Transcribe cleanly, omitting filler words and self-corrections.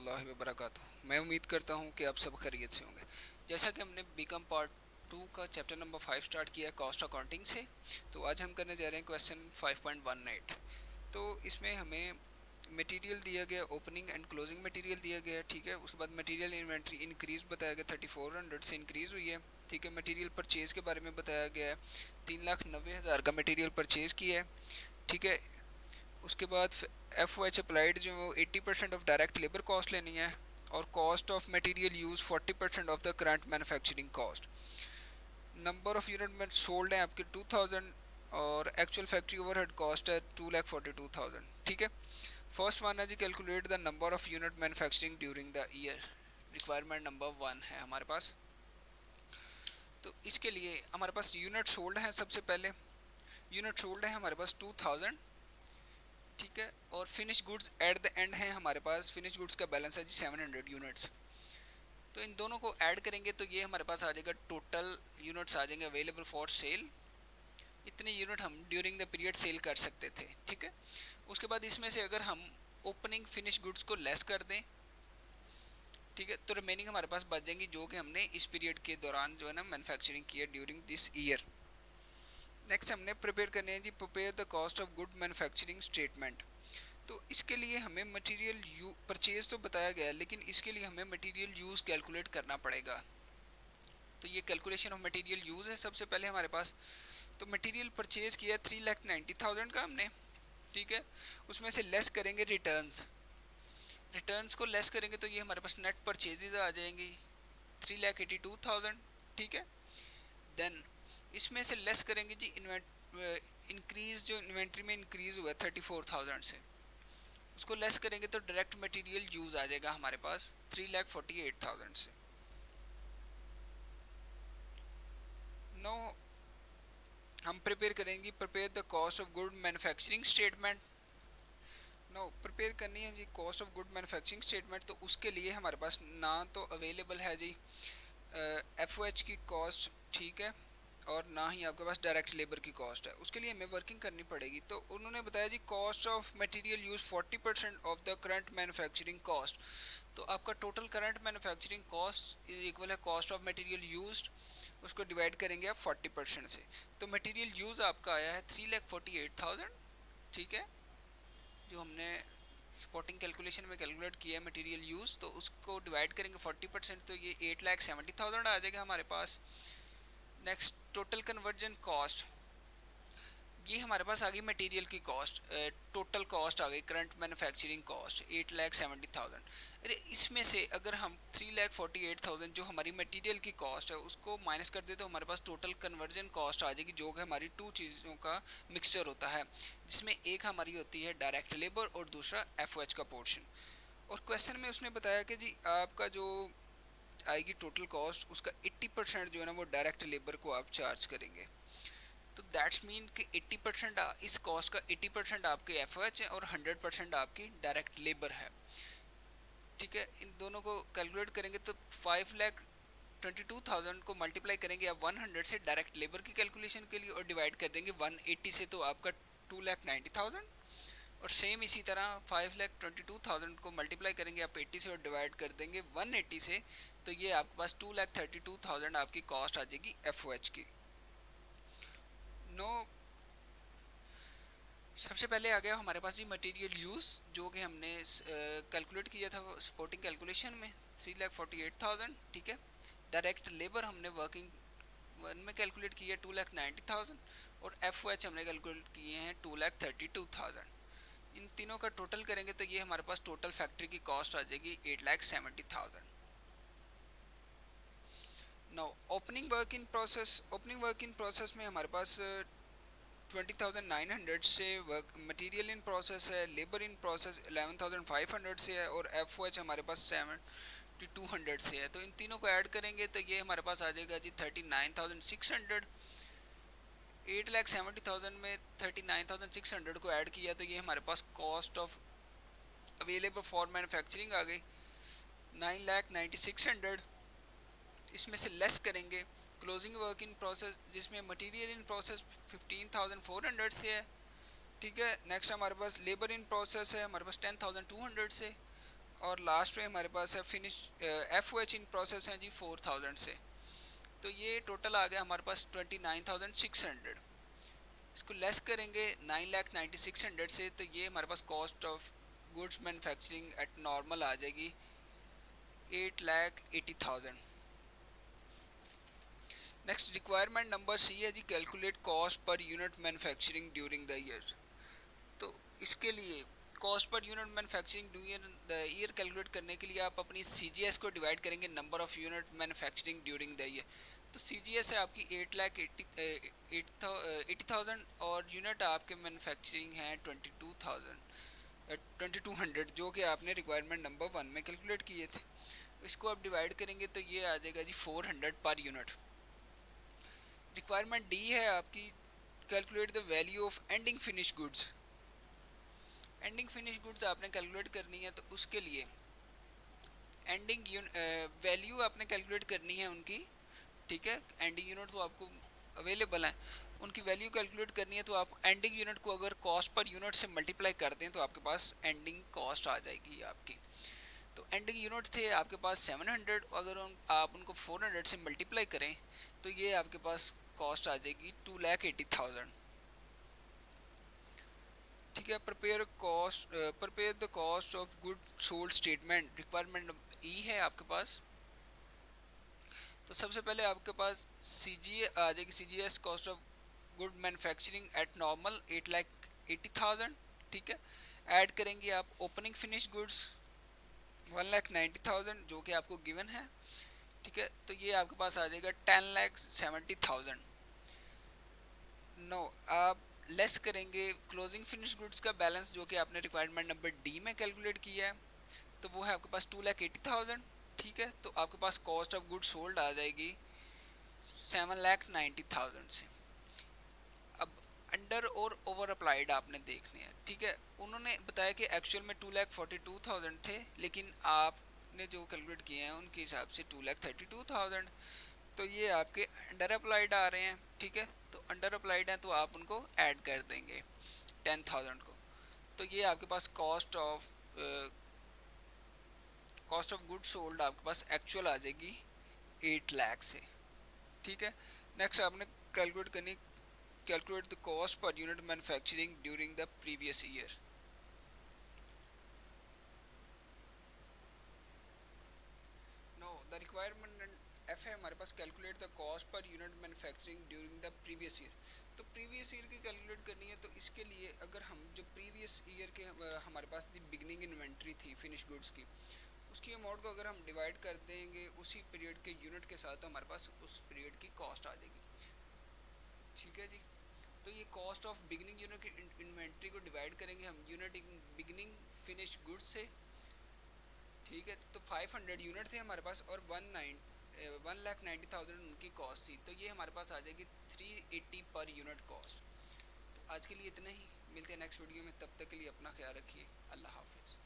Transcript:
वरहमतुल्लाहि वबरकातुहू। मैं उम्मीद करता हूँ कि आप सब खैरियत से होंगे। जैसा कि हमने बीकॉम पार्ट 2 का चैप्टर नंबर 5 स्टार्ट किया कॉस्ट अकाउंटिंग से, तो आज हम करने जा रहे हैं क्वेश्चन 5.18। तो इसमें हमें मटेरियल दिया गया, ओपनिंग एंड क्लोजिंग मटेरियल दिया गया, ठीक है। उसके बाद मटेरियल इन्वेंट्री इंक्रीज बताया गया, 3400 से इंक्रीज़ हुई है, ठीक है। मटेरियल परचेज़ के बारे में बताया गया है, 3,90,000 का मटेरियल परचेज़ किया है, ठीक है। उसके बाद एफ ओ एच अप्लाइड जो है वो 80% ऑफ डायरेक्ट लेबर कॉस्ट लेनी है, और cost of material use 40% of the current manufacturing cost. Number of unit में सोल्ड है आपके 2000, और एक्चुअल फैक्ट्री ओवरहेड कॉस्ट है 2,42,000, ठीक है। फर्स्ट वन है जी, calculate the number of unit manufacturing during the year. Requirement number 1 है हमारे पास। तो इसके लिए हमारे पास यूनिट सोल्ड है। सबसे पहले यूनिट सोल्ड है हमारे पास 2000, ठीक है। और finish goods at the end है हमारे पास, फिनिश गुड्स का बैलेंस है जी 700 यूनिट्स। तो इन दोनों को ऐड करेंगे तो ये हमारे पास आ जाएगा, टोटल यूनिट्स आ जाएंगे अवेलेबल फॉर सेल। इतने यूनिट हम ड्यूरिंग द पीरियड सेल कर सकते थे, ठीक है। उसके बाद इसमें से अगर हम ओपनिंग फिनिश गुड्स को लेस कर दें, ठीक है, तो रिमेनिंग हमारे पास बच जाएंगी जो कि हमने इस पीरियड के दौरान जो है ना मैन्युफैक्चरिंग किया ड्यूरिंग दिस ईयर। नेक्स्ट हमने प्रिपेयर करने हैं जी, prepare the cost of good manufacturing statement. तो इसके लिए हमें मटेरियल परचेज तो बताया गया है, लेकिन इसके लिए हमें मटेरियल यूज़ कैलकुलेट करना पड़ेगा। तो ये कैलकुलेशन ऑफ मटेरियल यूज़ है सबसे पहले हमारे पास। तो मटेरियल परचेज किया 3,90,000 का हमने, ठीक है। उसमें से लेस करेंगे रिटर्न्स, रिटर्न्स को लेस करेंगे तो ये हमारे पास नेट परचेजेज आ जाएंगी 3,82,000, ठीक है। देन इसमें से लेस करेंगे जी इंक्रीज, जो इन्वेंट्री में इंक्रीज हुआ है 34,000 से, उसको लेस करेंगे तो डायरेक्ट मटेरियल यूज आ जाएगा हमारे पास 3,48,000 से। नो हम प्रिपेयर करेंगे, prepare the cost of good manufacturing statement. नो प्रिपेयर करनी है जी cost of good manufacturing statement. तो उसके लिए हमारे पास ना तो अवेलेबल है जी एफ ओ एच की कॉस्ट, ठीक है, और ना ही आपके पास डायरेक्ट लेबर की कॉस्ट है। उसके लिए हमें वर्किंग करनी पड़ेगी। तो उन्होंने बताया जी cost of material use 40% of the current manufacturing cost. तो आपका total current manufacturing cost equal है कॉस्ट ऑफ मटेरियल यूज्ड, उसको डिवाइड करेंगे आप 40% से। तो मटेरियल यूज आपका आया है 3,48,000, ठीक है, जो हमने सपोर्टिंग कैलकुलेशन में कैलकुलेट किया है मटेरियल यूज। तो उसको डिवाइड करेंगे 40%, तो ये 8,70,000 आ जाएगा हमारे पास। नेक्स्ट टोटल कन्वर्जन कॉस्ट, ये हमारे पास आ गई मटेरियल की कॉस्ट, टोटल कॉस्ट आ गई करंट मैन्युफैक्चरिंग कॉस्ट 8,70,000। अरे इसमें से अगर हम 3,48,000 जो हमारी मटेरियल की कॉस्ट है उसको माइनस कर दे तो हमारे पास टोटल कन्वर्जन कॉस्ट आ जाएगी, जो कि हमारी टू चीज़ों का मिक्सचर होता है, जिसमें एक हमारी होती है डायरेक्ट लेबर और दूसरा एफ का पोर्शन। और क्वेश्चन में उसने बताया कि जी आपका जो आएगी टोटल कॉस्ट, उसका 80% जो है ना वो डायरेक्ट लेबर को आप चार्ज करेंगे। तो दैट्स मीन कि 80% इस कॉस्ट का 80% आपके एफ है और 100% आपकी डायरेक्ट लेबर है, ठीक है। इन दोनों को कैलकुलेट करेंगे तो 5,22,000 को मल्टीप्लाई करेंगे आप 100 से डायरेक्ट लेबर की कैलकुलेशन के लिए, और डिवाइड कर देंगे 180 से, तो आपका 2,90,000। और सेम इसी तरह 5,22,000 को मल्टीप्लाई करेंगे आप 80 से और डिवाइड कर देंगे 180 से, तो ये आपके पास 2,32,000 आपकी कॉस्ट आ जाएगी एफ की। नो सबसे पहले आ गया हमारे पास ये मटेरियल यूज़, जो कि हमने कैलकुलेट किया था सपोर्टिंग कैलकुलेशन में 3,48,000, ठीक है। डायरेक्ट लेबर हमने वर्किंग वन में कैलकुलेट किया 2,90,000, और एफ हमने कैलकुलेट किए हैं 2,32,000। इन तीनों का टोटल करेंगे तो ये हमारे पास टोटल फैक्ट्री की कॉस्ट आ जाएगी 8,70,000। Now opening work in process, opening work in process में हमारे पास 20,900 से वर्क मटेरियल इन प्रोसेस है, लेबर इन प्रोसेस 11,500 से है, और एफ हमारे पास 7,200 से है। तो इन तीनों को ऐड करेंगे तो ये हमारे पास आ जाएगा जी 39,600। 8,70,000 में 39,600 को ऐड किया तो ये हमारे पास cost of available for manufacturing आ गई 9,96,000। इसमें से लेस करेंगे क्लोजिंग वर्क इन प्रोसेस, जिसमें मटेरियल इन प्रोसेस 15,400 से है, ठीक है। नेक्स्ट हमारे पास लेबर इन प्रोसेस है हमारे पास 10,200 से, और लास्ट में हमारे पास है फिनिश FOH इन प्रोसेस हैं जी 4000 से। तो ये टोटल आ गया हमारे पास 29,600। इसको लेस करेंगे 9,96,100 से, तो ये हमारे पास cost of goods manufacturing at normal आ जाएगी 8,80,000। नेक्स्ट रिक्वायरमेंट नंबर सी है जी, calculate cost per unit manufacturing during the year. तो इसके लिए cost per unit manufacturing during the year calculate करने के लिए आप अपनी CGS को डिवाइड करेंगे number of unit manufacturing during the year. तो CGS है आपकी 8,80,000 और यूनिट आपके मैन्युफैक्चरिंग हैं 22,000 जो कि आपने रिक्वायरमेंट नंबर 1 में कैलकुलेट किए थे। इसको आप डिवाइड करेंगे तो ये आ जाएगा जी 400 पर यूनिट। रिक्वायरमेंट डी है आपकी, calculate the value of ending finish goods. Ending finish goods आपने कैलकुलेट करनी है, तो उसके लिए एंडिंग वैल्यू आपने कैलकुलेट करनी है उनकी, ठीक है। एंडिंग यूनिट तो आपको अवेलेबल है, उनकी वैल्यू कैलकुलेट करनी है। तो आप एंडिंग यूनिट को अगर कॉस्ट पर यूनिट से मल्टीप्लाई कर दें तो आपके पास एंडिंग कॉस्ट आ जाएगी आपकी। तो एंडिंग यूनिट थे आपके पास 700, अगर आप उनको 400 से मल्टीप्लाई करें तो ये आपके पास कॉस्ट आ जाएगी 2,80,000। ठीक है। Prepare the cost of good sold statement. Requirement E है आपके पास। तो सबसे पहले आपके पास CGA आ जाएगी, CGS cost of good manufacturing at normal 8,80,000। ठीक है। ऐड करेंगे आप ओपनिंग फिनिश गुड्स 1,90,000 जो कि आपको गिवन है। ठीक है। तो ये आपके पास आ जाएगा 10,70,000। नो, आप लेस करेंगे क्लोजिंग फिनिश गुड्स का बैलेंस जो कि आपने रिक्वायरमेंट नंबर डी में कैलकुलेट किया है, तो वो है आपके पास 2,80,000। ठीक है। तो आपके पास कॉस्ट ऑफ गुड्स सोल्ड आ जाएगी 7,90,000 से। अब अंडर और ओवर अप्लाइड आपने देखने हैं। ठीक है। उन्होंने बताया कि एक्चुअल में 2,42,000 थे, लेकिन आपने जो कैलकुलेट किए हैं उनके हिसाब से 2,32,000। तो ये आपके अंडर अप्लाइड आ रहे हैं। ठीक है। तो अंडर अप्लाइड हैं तो आप उनको ऐड कर देंगे 10,000 को। तो ये आपके पास कॉस्ट ऑफ गुड सोल्ड आपके पास एक्चुअल आ जाएगी 8 लाख से। ठीक है। नेक्स्ट आपने कैलकुलेट करनी, calculate the cost per unit manufacturing during the previous year. No, the requirement F है हमारे पास, calculate the cost per unit manufacturing during the previous year. तो प्रीवियस ईयर की कैलकुलेट करनी है, तो इसके लिए अगर हम जो प्रीवियस ईयर के हमारे पास दी बिगनिंग इन्वेंट्री थी फिनिश गुड्स की, उसकी अमाउंट को अगर हम डिवाइड कर देंगे उसी पीरियड के यूनिट के साथ, तो हमारे पास उस पीरियड की कॉस्ट आ जाएगी। ठीक है जी। तो ये कॉस्ट ऑफ बिगनिंग यूनिट की इन्वेंट्री को डिवाइड करेंगे हम यूनिट बिगनिंग फिनिश गुड्स से। ठीक है। तो 500 यूनिट थे हमारे पास और 1,90,000 उनकी कॉस्ट थी, तो ये हमारे पास आ जाएगी 380 पर यूनिट कॉस्ट। तो आज के लिए इतना ही, मिलते हैं नेक्स्ट वीडियो में, तब तक के लिए अपना ख्याल रखिए। अल्लाह हाफिज़।